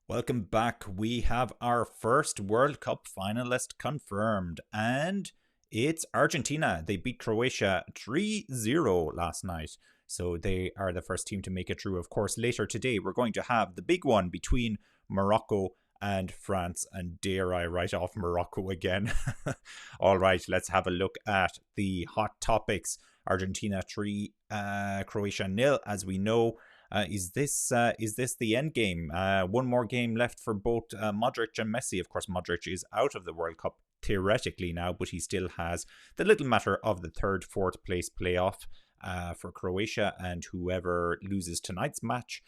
Welcome back. We have our first World Cup finalist confirmed, and it's Argentina. They beat Croatia 3-0 last night. So they are the first team to make it through. Of course, later today, we're going to have the big one between Morocco and France. And dare I write off Morocco again? All right, let's have a look at the hot topics. Argentina 3, Croatia nil, as we know. Is this the end game? One more game left for both Modric and Messi. Of course, Modric is out of the World Cup theoretically now, but he still has the little matter of the third, fourth place playoff for Croatia, and whoever loses tonight's match.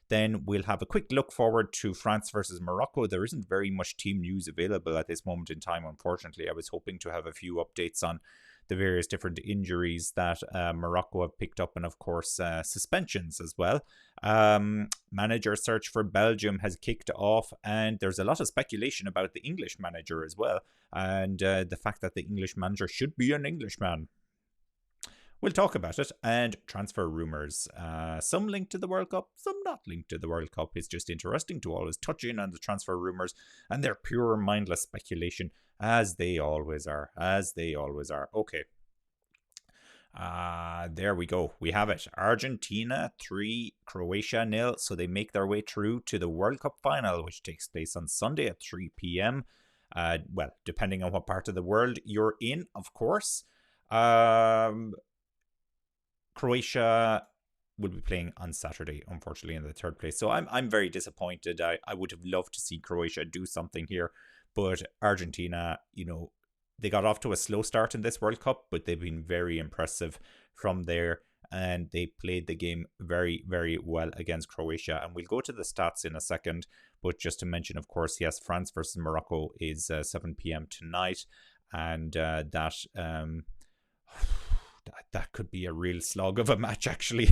Then we'll have a quick look forward to France versus Morocco. There isn't very much team news available at this moment in time, unfortunately. I was hoping to have a few updates on the various different injuries that Morocco have picked up, and of course suspensions as well. Manager search for Belgium has kicked off, and there's a lot of speculation about the English manager as well, and the fact that the English manager should be an Englishman. We'll talk about it, and transfer rumours. Some linked to the World Cup, some not linked to the World Cup. It's just interesting to always touch in on the transfer rumours, and they're pure mindless speculation, as they always are. Okay. There we go. We have it. Argentina 3, Croatia nil. So they make their way through to the World Cup final, which takes place on Sunday at 3 p.m. Well, depending on what part of the world you're in, of course. Croatia will be playing on Saturday, unfortunately, in the third place. So I'm very disappointed. I would have loved to see Croatia do something here, but Argentina, they got off to a slow start in this World Cup, but they've been very impressive from there, and they played the game very, very well against Croatia. And we'll go to the stats in a second, but just to mention, of course, yes, France versus Morocco is 7 p.m. tonight, and that could be a real slog of a match, actually.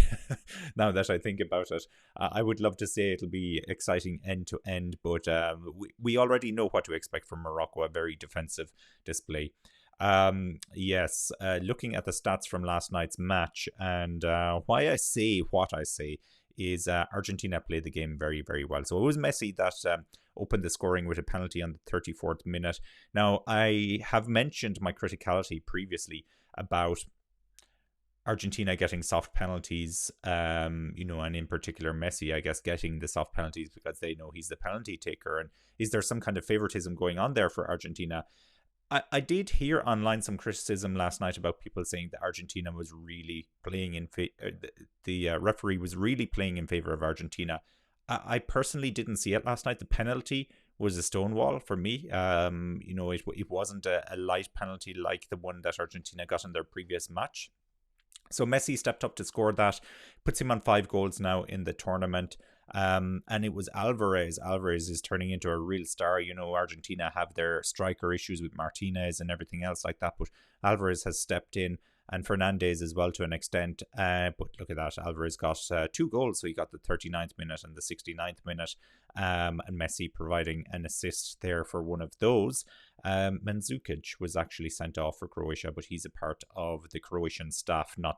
Now that I think about it, I would love to say it'll be exciting end to end, but we already know what to expect from Morocco, a very defensive display. Yes, looking at the stats from last night's match, and why I say what I say is Argentina played the game very, very well. So it was Messi that opened the scoring with a penalty on the 34th minute. Now, I have mentioned my criticality previously about Argentina getting soft penalties, and in particular Messi, I guess, getting the soft penalties because they know he's the penalty taker. And is there some kind of favoritism going on there for Argentina? I did hear online some criticism last night about people saying that Argentina was really playing the referee was really playing in favor of Argentina. I personally didn't see it last night. The penalty was a stonewall for me. It wasn't a light penalty like the one that Argentina got in their previous match. So Messi stepped up to score that, puts him on 5 goals now in the tournament. And it was Alvarez. Alvarez is turning into a real star. Argentina have their striker issues with Martinez and everything else like that, but Alvarez has stepped in, and Fernandez as well to an extent. But look at that. Alvarez got 2 goals. So he got the 39th minute and the 69th minute. And Messi providing an assist there for one of those. Mandzukic was actually sent off for Croatia, but he's a part of the Croatian staff, not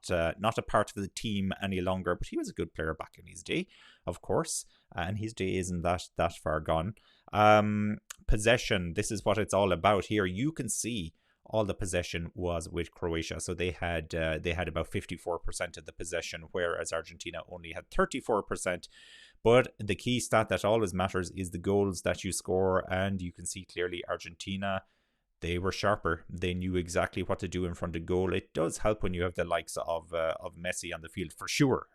a part of the team any longer. But he was a good player back in his day, of course, and his day isn't that far gone. Possession. This is what it's all about here. You can see all the possession was with Croatia. So they had about 54% of the possession, whereas Argentina only had 34%. But the key stat that always matters is the goals that you score, and you can see clearly Argentina, they were sharper. They knew exactly what to do in front of goal. It does help when you have the likes of Messi on the field, for sure.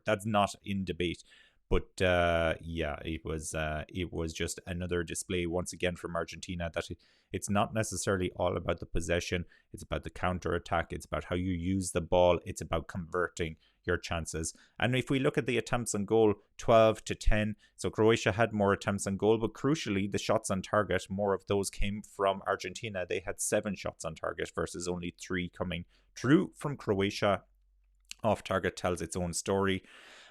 That's not in debate. But it was just another display once again from Argentina that it's not necessarily all about the possession. It's about the counter attack. It's about how you use the ball. It's about converting your chances. And if we look at the attempts on goal, 12-10. So Croatia had more attempts on goal, but crucially, the shots on target, more of those came from Argentina. They had 7 shots on target versus only 3 coming through from Croatia. Off target tells its own story.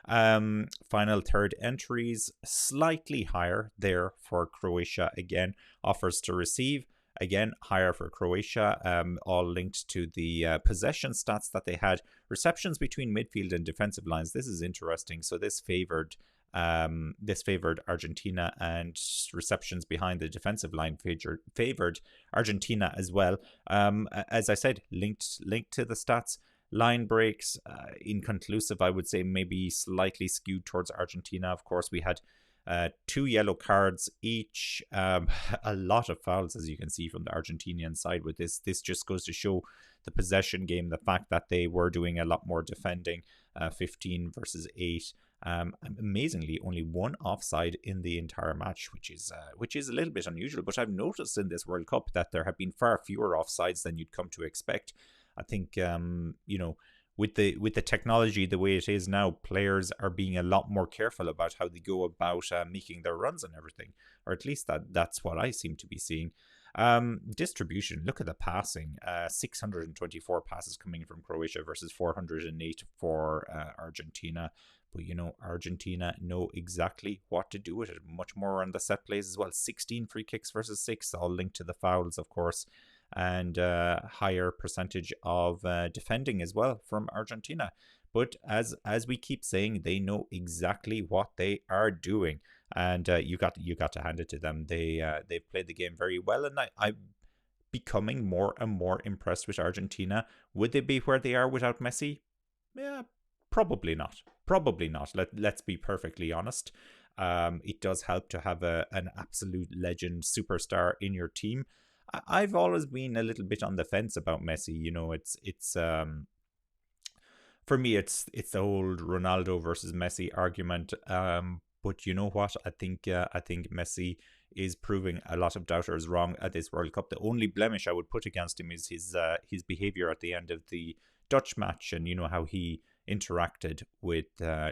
Final third entries slightly higher there for Croatia. Again, offers to receive again higher for Croatia, all linked to the possession stats that they had. Receptions between midfield and defensive lines, this is interesting. So this favored This favored Argentina, and receptions behind the defensive line favored Argentina as well. As I said, linked to the stats. Line breaks, inconclusive, I would say, maybe slightly skewed towards Argentina. Of course, we had 2 yellow cards each, a lot of fouls, as you can see from the Argentinian side with this. This just goes to show the possession game, the fact that they were doing a lot more defending, 15 versus 8. Amazingly, only 1 offside in the entire match, which is a little bit unusual. But I've noticed in this World Cup that there have been far fewer offsides than you'd come to expect. I think with the technology the way it is now, players are being a lot more careful about how they go about making their runs and everything, or at least that's what I seem to be seeing. Distribution, look at the passing, 624 passes coming from Croatia versus 408 for Argentina. But Argentina know exactly what to do with it. Much more on the set plays as well. 16 free kicks versus 6, all linked to the fouls, of course, and higher percentage of defending as well from Argentina. But as we keep saying, they know exactly what they are doing, and you got to hand it to them. They've played the game very well, and I'm becoming more and more impressed with Argentina. Would they be where they are without Messi? Yeah, probably not. Probably not. Let's be perfectly honest. It does help to have an absolute legend superstar in your team. I've always been a little bit on the fence about Messi. It's for me, it's the old Ronaldo versus Messi argument. But you know what? I think Messi is proving a lot of doubters wrong at this World Cup. The only blemish I would put against him is his behavior at the end of the Dutch match, and how he interacted with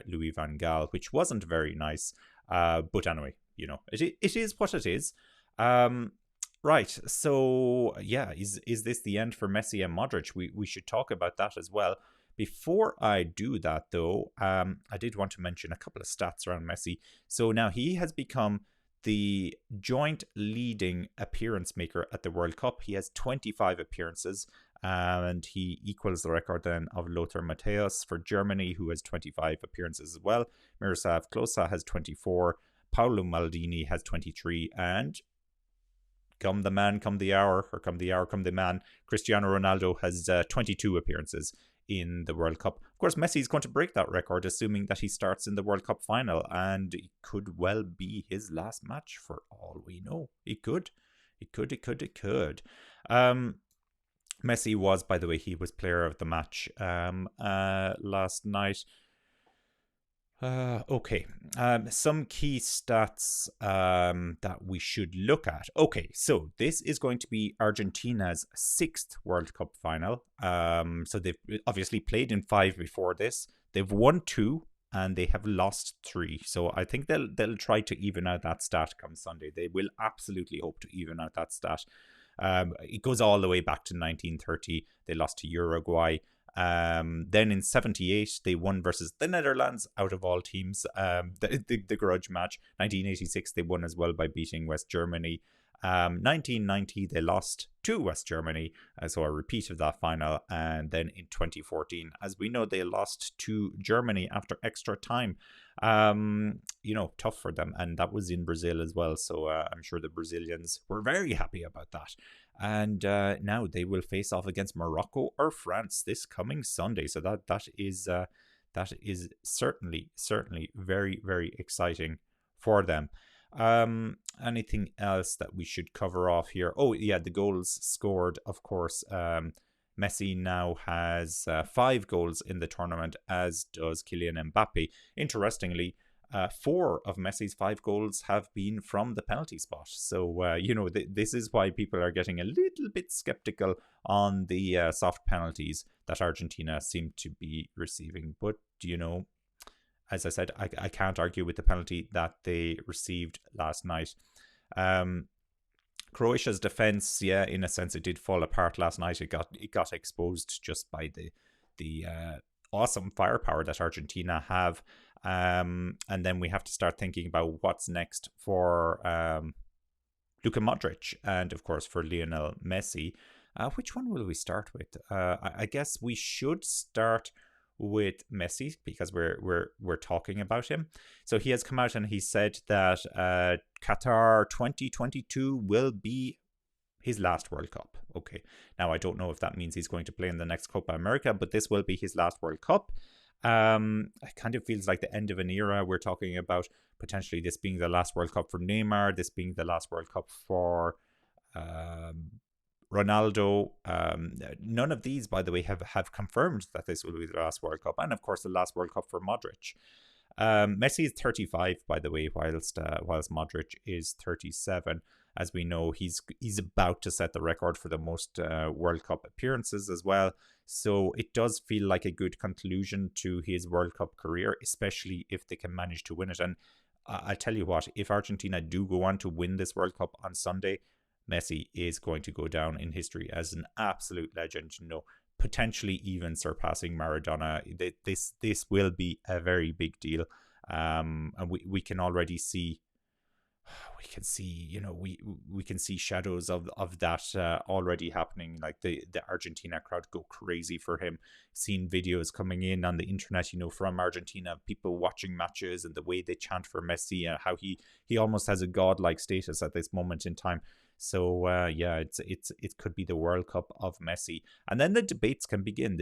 Louis van Gaal, which wasn't very nice. But anyway, it is what it is. Right, so yeah, is this the end for Messi and Modric? We should talk about that as well. Before I do that, though, I did want to mention a couple of stats around Messi. So now he has become the joint leading appearance maker at the World Cup. He has 25 appearances, and he equals the record then of Lothar Matthäus for Germany, who has 25 appearances as well. Miroslav Klose has 24. Paolo Maldini has 23, and come the man, come the hour, or come the hour, come the man, Cristiano Ronaldo has 22 appearances in the World Cup. Of course, Messi is going to break that record, assuming that he starts in the World Cup final, and it could well be his last match for all we know. It could. Messi was, by the way, he was player of the match last night. Okay, some key stats that we should look at. Okay, so this is going to be Argentina's 6th World Cup final. So they've obviously played in 5 before this. They've won 2 and they have lost 3. So I think they'll try to even out that stat come Sunday. They will absolutely hope to even out that stat. It goes all the way back to 1930. They lost to Uruguay. Then in 78 they won versus the Netherlands, out of all teams, the grudge match. 1986 they won as well by beating West Germany. 1990 they lost to West Germany, so a repeat of that final. And then in 2014, as we know, they lost to Germany after extra time. Tough for them, and that was in Brazil as well, so I'm sure the Brazilians were very happy about that. And now they will face off against Morocco or France this coming Sunday, so that is certainly very, very exciting for them. Anything else that we should cover off here? Oh yeah, the goals scored, of course. Messi now has 5 goals in the tournament, as does Kylian Mbappe. Interestingly, 4 of Messi's 5 goals have been from the penalty spot. So, this is why people are getting a little bit skeptical on the soft penalties that Argentina seem to be receiving. But, as I said, I can't argue with the penalty that they received last night. Croatia's defense, yeah, in a sense, it did fall apart last night. It got exposed just by the awesome firepower that Argentina have. And then we have to start thinking about what's next for Luka Modric and, of course, for Lionel Messi. Which one will we start with? I guess we should start with Messi because we're talking about him. So he has come out and he said that Qatar 2022 will be his last World Cup. Okay, now I don't know if that means he's going to play in the next Copa America, but this will be his last World Cup. It kind of feels like the end of an era. We're talking about potentially this being the last World Cup for Neymar, this being the last World Cup for Ronaldo. None of these, by the way, have confirmed that this will be the last World Cup, and of course the last World Cup for Modric. Messi is 35, by the way, whilst Modric is 37. As we know, he's about to set the record for the most World Cup appearances as well. So it does feel like a good conclusion to his World Cup career, especially if they can manage to win it. And I tell you what, if Argentina do go on to win this World Cup on Sunday, Messi is going to go down in history as an absolute legend, potentially even surpassing Maradona. This will be a very big deal. And we can already see we can see shadows of that already happening. Like the Argentina crowd go crazy for him. Seen videos coming in on the internet, from Argentina, people watching matches and the way they chant for Messi and how he almost has a godlike status at this moment in time. So it could be the World Cup of Messi, and then the debates can begin.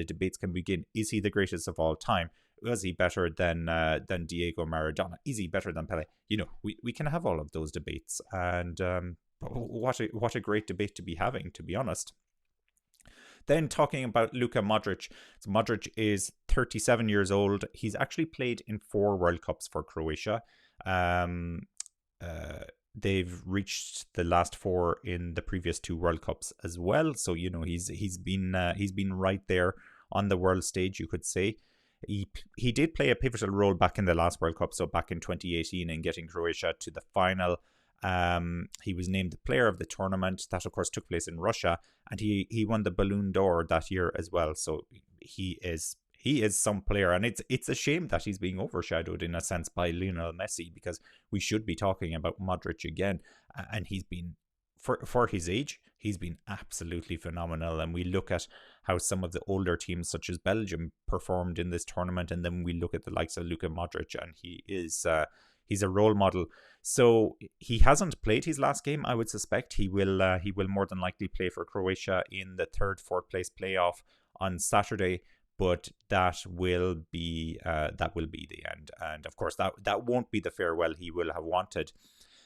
Is he the greatest of all time? Was he better than Diego Maradona? Is he better than Pele? We can have all of those debates, and what a great debate to be having, to be honest. Then talking about Luka Modric. So Modric is 37 years old. He's actually played in 4 World Cups for Croatia. They've reached the last 4 in the previous 2 World Cups as well. So he's been right there on the world stage, you could say. He did play a pivotal role back in the last World Cup, so back in 2018, in getting Croatia to the final. He was named the player of the tournament. That, of course, took place in Russia, and he won the Ballon d'Or that year as well. So he is some player, and it's a shame that he's being overshadowed in a sense by Lionel Messi, because we should be talking about Modric again, and he's been, for his age, he's been absolutely phenomenal. And we look at how some of the older teams such as Belgium performed in this tournament, and then we look at the likes of Luka Modric, and he's a role model. So he hasn't played his last game. I would suspect he will more than likely play for Croatia in the 3rd-4th place playoff on Saturday. But that will be the end, and of course that won't be the farewell he will have wanted.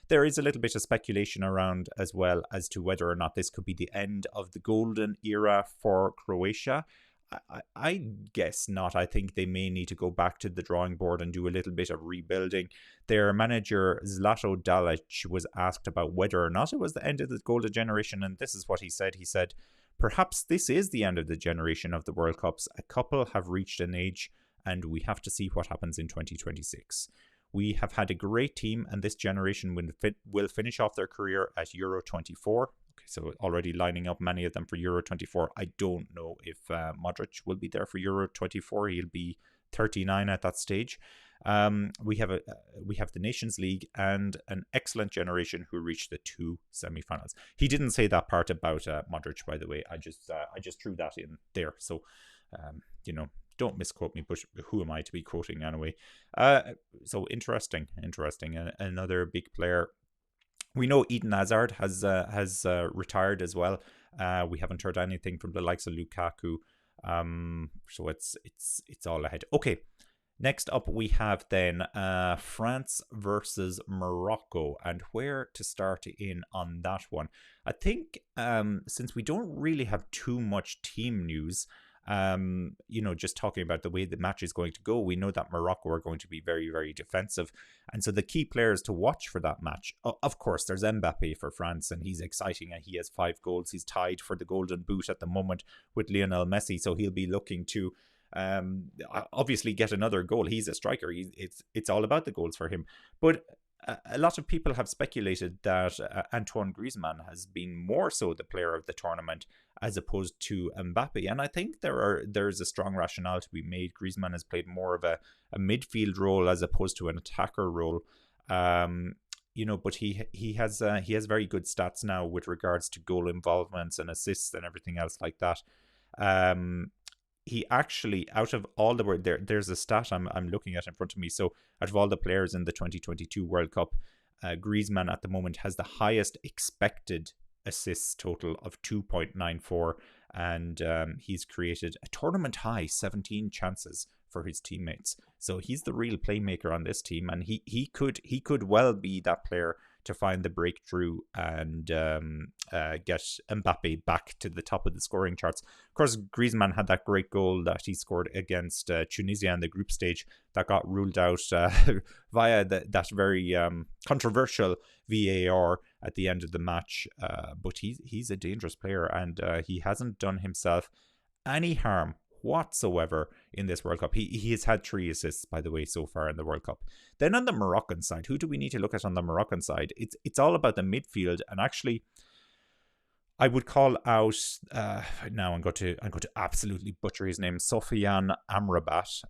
There is a little bit of speculation around as well as to whether or not this could be the end of the golden era for Croatia. I guess not. I think they may need to go back to the drawing board and do a little bit of rebuilding. Their manager, Zlato Dalic, was asked about whether or not it was the end of the golden generation, and this is what he said. He said, "Perhaps this is the end of the generation of the World Cups. A couple have reached an age, and we have to see what happens in 2026. We have had a great team, and this generation will finish off their career at Euro 24. Okay, so already lining up many of them for Euro 24. I don't know if Modric will be there for Euro 24. He'll be 39 at that stage. We have the Nations League and an excellent generation who reached the 2 semi-finals." He didn't say that part about Modric, by the way. I just threw that in there. So, don't misquote me, but who am I to be quoting anyway? So interesting. Another big player. We know Eden Hazard has retired as well. We haven't heard anything from the likes of Lukaku. So it's all ahead. Okay. Next up, we have then France versus Morocco, and where to start in on that one. I think since we don't really have too much team news, just talking about the way the match is going to go, we know that Morocco are going to be very, very defensive. And so the key players to watch for that match, of course, there's Mbappe for France, and he's exciting, and he has 5 goals. He's tied for the Golden Boot at the moment with Lionel Messi, so he'll be looking to obviously get another goal. He's a striker. It's all about the goals for him. But a lot of people have speculated that Antoine Griezmann has been more so the player of the tournament as opposed to Mbappe. And I think there's a strong rationale to be made. Griezmann has played more of a midfield role as opposed to an attacker role. But he has very good stats now with regards to goal involvements and assists and everything else like that. he actually, out of all the there's a stat I'm looking at in front of me. So out of all the players in the 2022 World Cup, Griezmann at the moment has the highest expected assists total of 2.94, and he's created a tournament high 17 chances for his teammates. So he's the real playmaker on this team, and he could well be that player to find the breakthrough and get Mbappe back to the top of the scoring charts. Of course, Griezmann had that great goal that he scored against Tunisia in the group stage that got ruled out via that very controversial VAR at the end of the match. But he's a dangerous player, and he hasn't done himself any harm whatsoever in this World Cup. He has had 3 assists, by the way, so far in the World Cup. Then on the Moroccan side, who do we need to look at on the Moroccan side? It's all about the midfield, and actually, I would call out now. I'm going to absolutely butcher his name, Sofiane Amrabat.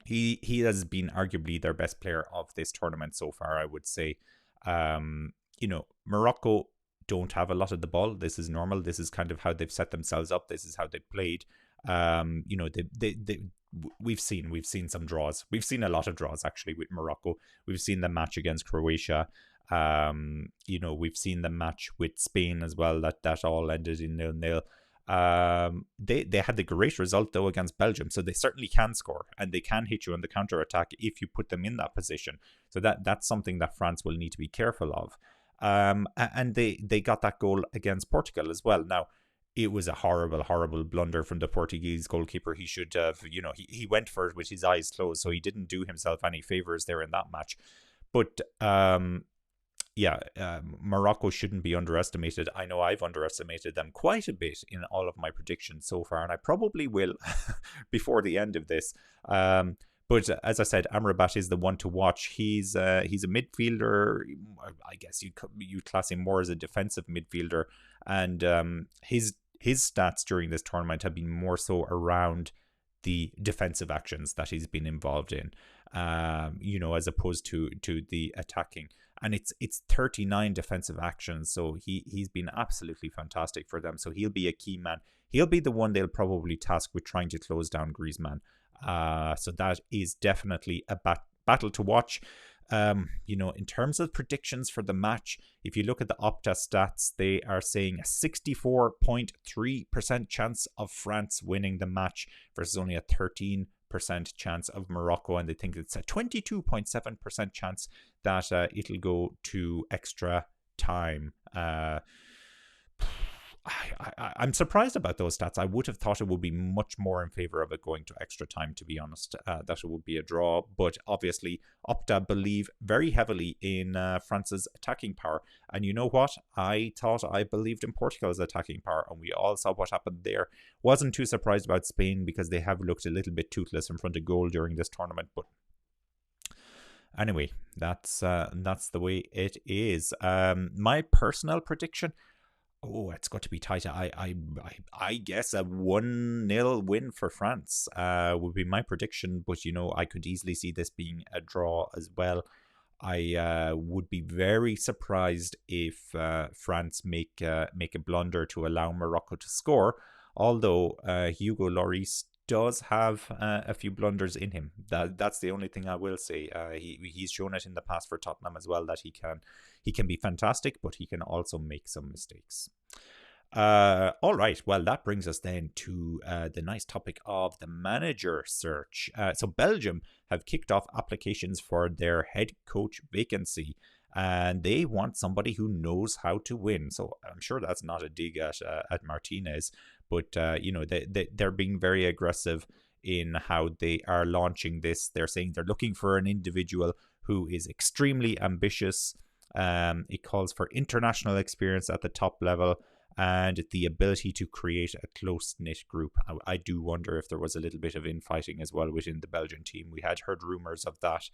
He has been arguably their best player of this tournament so far, I would say. Morocco don't have a lot of the ball. This is normal. This is kind of how they've set themselves up. This is how they played. We've seen some draws. We've seen a lot of draws actually with Morocco. We've seen the match against Croatia. We've seen the match with Spain as well. That all ended in 0-0. They had the great result though against Belgium, so they certainly can score and they can hit you on the counter attack if you put them in that position. So that's something that France will need to be careful of. And they got that goal against Portugal as well. Now, it was a horrible blunder from the Portuguese goalkeeper. He should have, he went for it with his eyes closed, so he didn't do himself any favors there in that match. But Morocco shouldn't be underestimated. I know I've underestimated them quite a bit in all of my predictions so far, and I probably will before the end of this. But as I said, Amrabat is the one to watch. He's a midfielder. I guess you class him more as a defensive midfielder, and his stats during this tournament have been more so around the defensive actions that he's been involved in, as opposed to the attacking. And it's 39 defensive actions, so he's been absolutely fantastic for them. So he'll be a key man. He'll be the one they'll probably task with trying to close down Griezmann. So that is definitely a battle to watch. In terms of predictions for the match, if you look at the Opta stats, they are saying a 64.3% chance of France winning the match versus only a 13% chance of Morocco, and they think it's a 22.7% chance that it'll go to extra time. I'm surprised about those stats. I would have thought it would be much more in favor of it going to extra time, to be honest, that it would be a draw. But obviously, Opta believe very heavily in France's attacking power. And you know what? I believed in Portugal's attacking power, and we all saw what happened there. Wasn't too surprised about Spain because they have looked a little bit toothless in front of goal during this tournament. But anyway, that's the way it is. My personal prediction. Oh, it's got to be tight. I guess a 1-0 win for France would be my prediction. But, I could easily see this being a draw as well. I would be very surprised if France make a blunder to allow Morocco to score. Although Hugo Lloris does have a few blunders in him. That's the only thing I will say. He's shown it in the past for Tottenham as well that he can be fantastic, but he can also make some mistakes. All right, well, that brings us then to the nice topic of the manager search. So Belgium have kicked off applications for their head coach vacancy, and they want somebody who knows how to win. So I'm sure that's not a dig at Martinez, but they're being very aggressive in how they are launching this. They're saying they're looking for an individual who is extremely ambitious. It calls for international experience at the top level and the ability to create a close-knit group. I do wonder if there was a little bit of infighting as well within the Belgian team. We had heard rumours of that.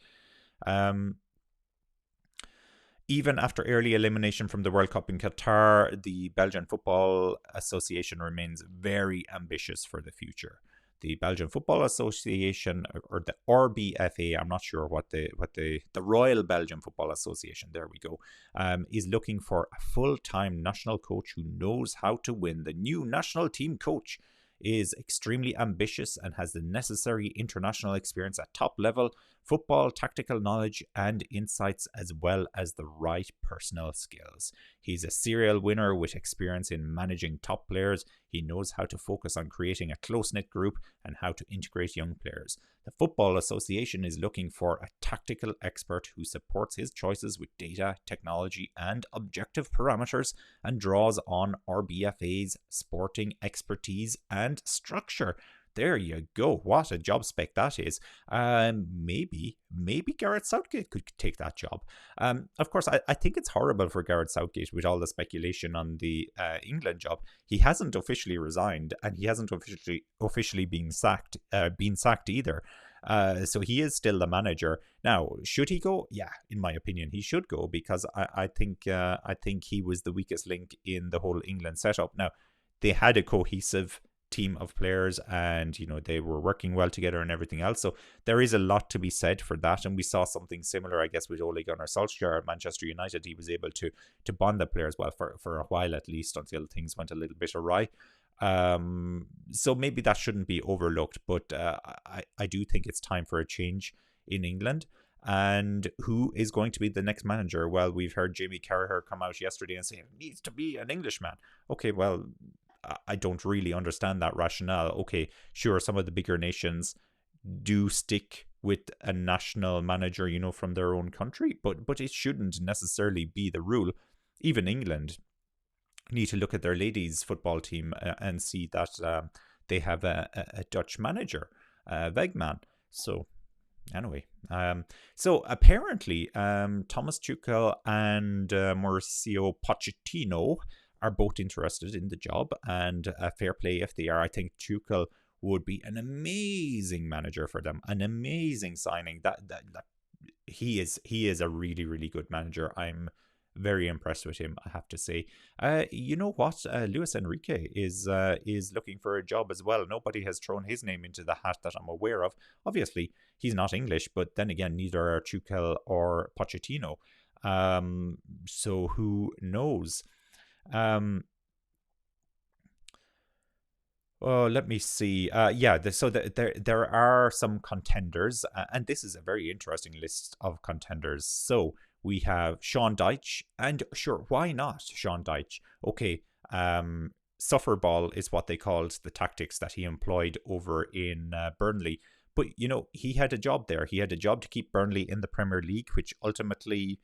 Even after early elimination from the World Cup in Qatar, the Belgian Football Association remains very ambitious for the future. The Belgian Football Association, or the RBFA, I'm not sure what the Royal Belgian Football Association, there we go, is looking for a full-time national coach who knows how to win. The new national team coach is extremely ambitious and has the necessary international experience at top level, football, tactical knowledge, and insights, as well as the right personal skills. He's a serial winner with experience in managing top players. He knows how to focus on creating a close-knit group and how to integrate young players. The Football Association is looking for a tactical expert who supports his choices with data, technology, and objective parameters, and draws on RBFA's sporting expertise and structure. There you go. What a job spec that is. Maybe Gareth Southgate could take that job. Of course, I think it's horrible for Gareth Southgate with all the speculation on the England job. He hasn't officially resigned, and he hasn't officially been sacked either. So he is still the manager. Now, should he go? Yeah, in my opinion, he should go, because I think he was the weakest link in the whole England setup. Now, they had a cohesive team of players, and they were working well together and everything else, so there is a lot to be said for that. And we saw something similar, I guess, with Ole Gunnar Solskjaer at Manchester United. He was able to bond the players well for a while, at least, until things went a little bit awry. So maybe that shouldn't be overlooked, but I do think it's time for a change in England. And who is going to be the next manager? Well, we've heard Jamie Carragher come out yesterday and say it needs to be an Englishman. Okay, well, I don't really understand that rationale. Okay, sure, some of the bigger nations do stick with a national manager, from their own country, but it shouldn't necessarily be the rule. Even England need to look at their ladies football team and see that they have a Dutch manager, Wegman. So anyway, so apparently Thomas Tuchel and Mauricio Pochettino are both interested in the job, and fair play if they are. I think Tuchel would be an amazing manager for them, an amazing signing. That he is a really, really good manager. I'm very impressed with him, I have to say. You know what? Luis Enrique is looking for a job as well. Nobody has thrown his name into the hat that I'm aware of. Obviously, he's not English, but then again, neither are Tuchel or Pochettino. So who knows? Oh, let me see. There are some contenders, and this is a very interesting list of contenders. So we have Sean Dyche, and sure, why not Sean Dyche? Okay, suffer ball is what they called the tactics that he employed over in Burnley. But he had a job there. He had a job to keep Burnley in the Premier League, which ultimately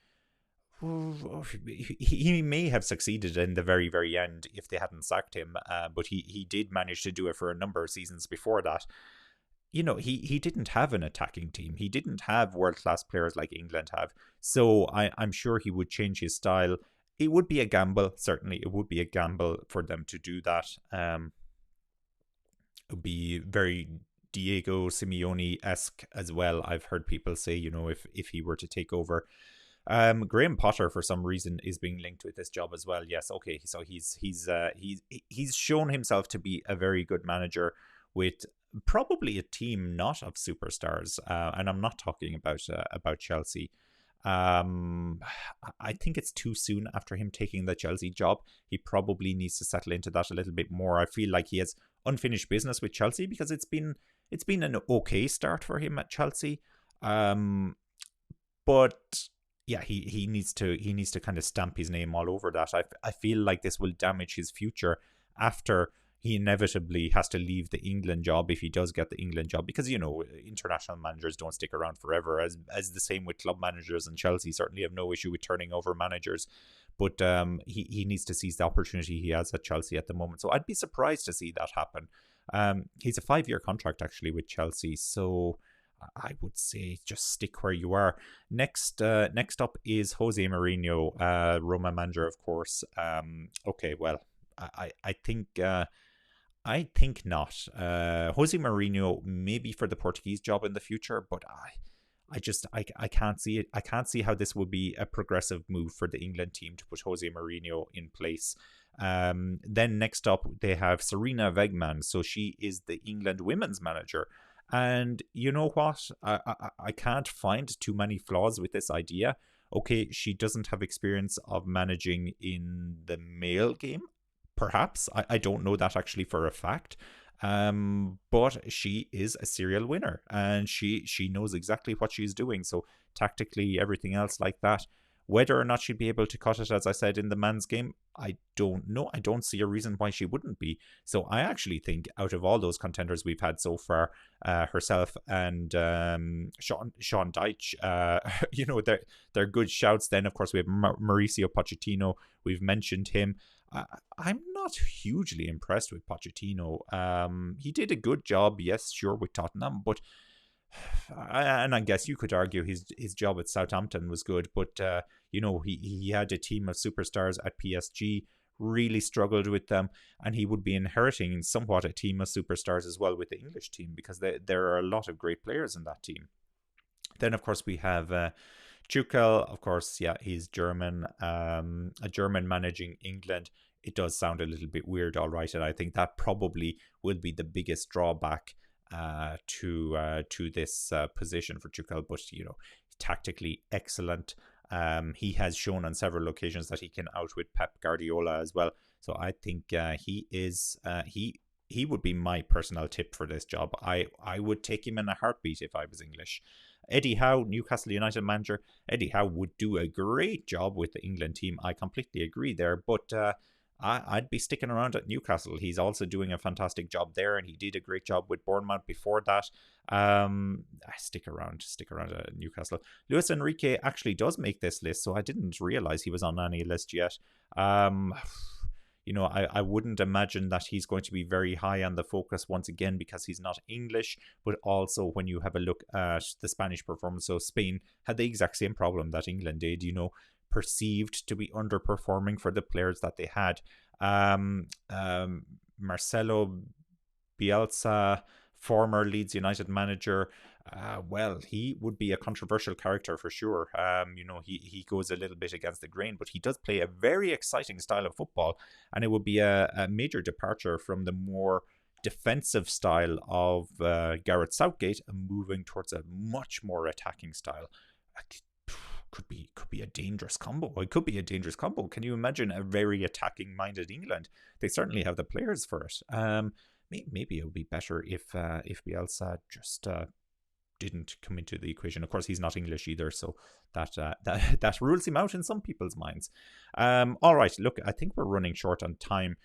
he may have succeeded in the very, very end if they hadn't sacked him, but he did manage to do it for a number of seasons before that. He didn't have an attacking team. He didn't have world-class players like England have. So I'm sure he would change his style. It would be a gamble, certainly. It would be a gamble for them to do that. It would be very Diego Simeone-esque as well. I've heard people say, if he were to take over. Graham Potter, for some reason, is being linked with this job as well. Yes, okay. So he's shown himself to be a very good manager with probably a team not of superstars, and I'm not talking about Chelsea. I think it's too soon after him taking the Chelsea job. He probably needs to settle into that a little bit more. I feel like he has unfinished business with Chelsea, because it's been an okay start for him at Chelsea. But yeah, he needs to kind of stamp his name all over that. I feel like this will damage his future after he inevitably has to leave the England job, if he does get the England job, because international managers don't stick around forever, as the same with club managers, and Chelsea certainly have no issue with turning over managers. But he needs to seize the opportunity he has at Chelsea at the moment. So I'd be surprised to see that happen. He's a 5-year contract actually with Chelsea, so I would say just stick where you are. Next up is Jose Mourinho, Roma manager, of course. Okay, well, I think not. Jose Mourinho maybe for the Portuguese job in the future, but I can't see it. I can't see how this would be a progressive move for the England team to put Jose Mourinho in place. Then next up they have Serena Wegman. So she is the England women's manager. And you know what? I can't find too many flaws with this idea. Okay, she doesn't have experience of managing in the male game. Perhaps. I don't know that actually for a fact. But she is a serial winner, and she knows exactly what she's doing. So tactically, everything else like that. Whether or not she'd be able to cut it, as I said, in the men's game, I don't know. I don't see a reason why she wouldn't be. So I actually think out of all those contenders we've had so far, herself and Sean Deitch, they're good shouts. Then of course we have Mauricio Pochettino. We've mentioned him. I'm not hugely impressed with Pochettino. He did a good job, yes, sure, with Tottenham, but and I guess you could argue his job at Southampton was good, but he had a team of superstars at PSG, really struggled with them, and he would be inheriting somewhat a team of superstars as well with the English team, because there are a lot of great players in that team. Then of course we have Tuchel, of course, yeah, he's German, a German managing England. It does sound a little bit weird, all right, and I think that probably will be the biggest drawback to this position for Tuchel. But tactically excellent. He has shown on several occasions that he can outwit Pep Guardiola as well. So I think he would be my personal tip for this job. I would take him in a heartbeat if I was English. Eddie Howe, Newcastle United manager. Eddie Howe would do a great job with the England team. I completely agree there. But I'd be sticking around at Newcastle. He's also doing a fantastic job there, and he did a great job with Bournemouth before that. Stick around at Newcastle. Luis Enrique actually does make this list, so I didn't realize he was on any list yet. I wouldn't imagine that he's going to be very high on the focus once again, because he's not English, but also when you have a look at the Spanish performance. So Spain had the exact same problem that England did, perceived to be underperforming for the players that they had. Marcelo Bielsa, former Leeds United manager, he would be a controversial character for sure. He goes a little bit against the grain, but he does play a very exciting style of football, and it would be a major departure from the more defensive style of Gareth Southgate, and moving towards a much more attacking style. Could be a dangerous combo. It could be a dangerous combo. Can you imagine a very attacking-minded England? They certainly have the players for it. Maybe it would be better if Bielsa just didn't come into the equation. Of course, he's not English either, so that rules him out in some people's minds. All right, look, I think we're running short on time.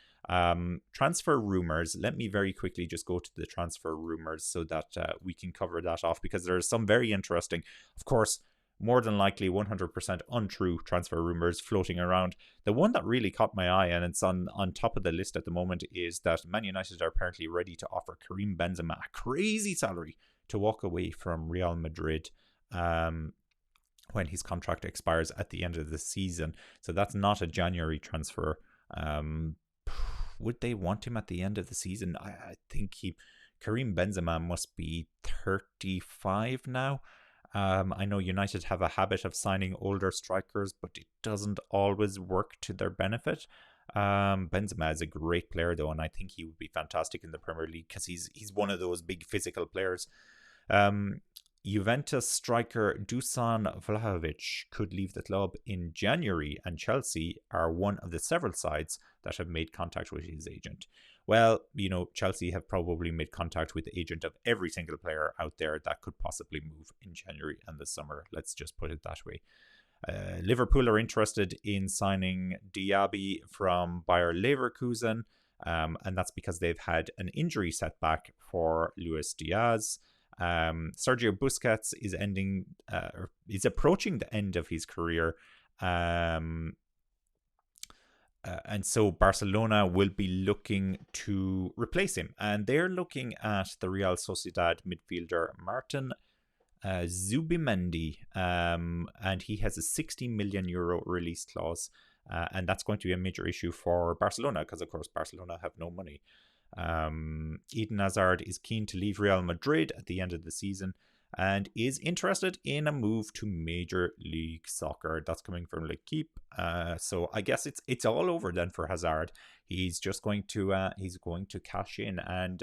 Transfer rumors. Let me very quickly just go to the transfer rumors so that we can cover that off, because there are some very interesting, of course, more than likely 100% untrue transfer rumors floating around. The one that really caught my eye, and it's on top of the list at the moment, is that Man United are apparently ready to offer Karim Benzema a crazy salary to walk away from Real Madrid when his contract expires at the end of the season. So that's not a January transfer. Would they want him at the end of the season? I think Karim Benzema must be 35 now. I know United have a habit of signing older strikers, but it doesn't always work to their benefit. Benzema is a great player though, and I think he would be fantastic in the Premier League, because he's one of those big physical players. Juventus striker Dusan Vlahovic could leave the club in January, and Chelsea are one of the several sides that have made contact with his agent. Well, Chelsea have probably made contact with the agent of every single player out there that could possibly move in January and the summer. Let's just put it that way. Liverpool are interested in signing Diaby from Bayer Leverkusen, and that's because they've had an injury setback for Luis Diaz. Sergio Busquets is approaching the end of his career, and so Barcelona will be looking to replace him, and they're looking at the Real Sociedad midfielder Martin Zubimendi, and he has a 60 million euro release clause, and that's going to be a major issue for Barcelona, because of course Barcelona have no money. Eden Hazard is keen to leave Real Madrid at the end of the season and is interested in a move to Major League Soccer. That's coming from L'Equipe. So I guess it's all over then for Hazard. He's just going to cash in, and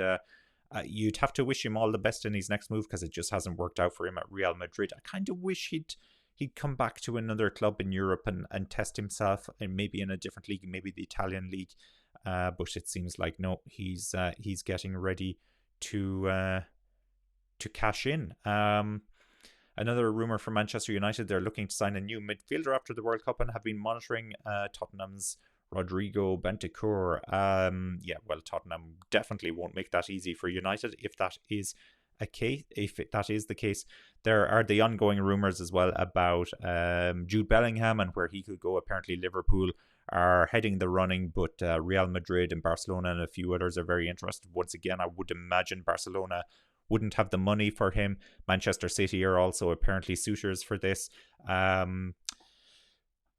you'd have to wish him all the best in his next move, because it just hasn't worked out for him at Real Madrid. I kind of wish he'd come back to another club in Europe and test himself, and maybe in a different league, maybe the Italian league. but it seems like no, he's getting ready to cash in. Another rumour from Manchester United, they're looking to sign a new midfielder after the World Cup and have been monitoring Tottenham's Rodrigo Bentancur. Tottenham definitely won't make that easy for United if that is a case. If that is the case, there are the ongoing rumours as well about Jude Bellingham and where he could go. Apparently, Liverpool are heading the running, but Real Madrid and Barcelona and a few others are very interested. Once again, I would imagine Barcelona wouldn't have the money for him. Manchester City are also apparently suitors for this.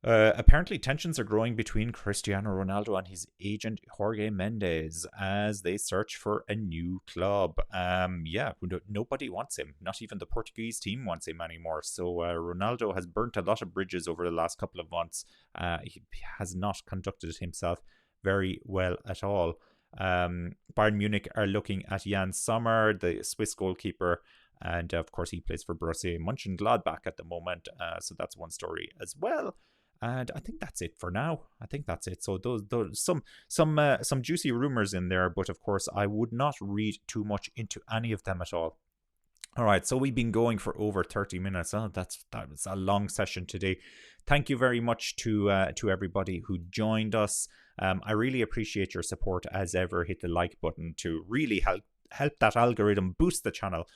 Apparently tensions are growing between Cristiano Ronaldo and his agent Jorge Mendes as they search for a new club. Nobody wants him. Not even the Portuguese team wants him anymore. So Ronaldo has burnt a lot of bridges over the last couple of months. He has not conducted himself very well at all. Bayern Munich are looking at Jan Sommer, the Swiss goalkeeper, and of course he plays for Borussia Mönchengladbach at the moment. So that's one story as well. And I think that's it for now. I think that's it. So those some juicy rumors in there, but of course I would not read too much into any of them at all. All right, so we've been going for over 30 minutes. Oh, that was a long session today. Thank you very much to everybody who joined us. I really appreciate your support as ever. Hit the like button to really help that algorithm boost the channel.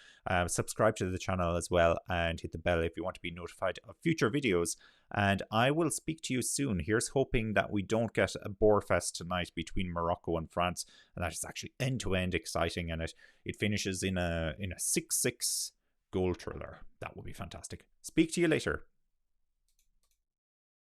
Subscribe to the channel as well and hit the bell if you want to be notified of future videos. And I will speak to you soon. Here's hoping that we don't get a bore fest tonight between Morocco and France, and that is actually end-to-end exciting, and it finishes in a 6-6 goal thriller. That will be fantastic. Speak to you later.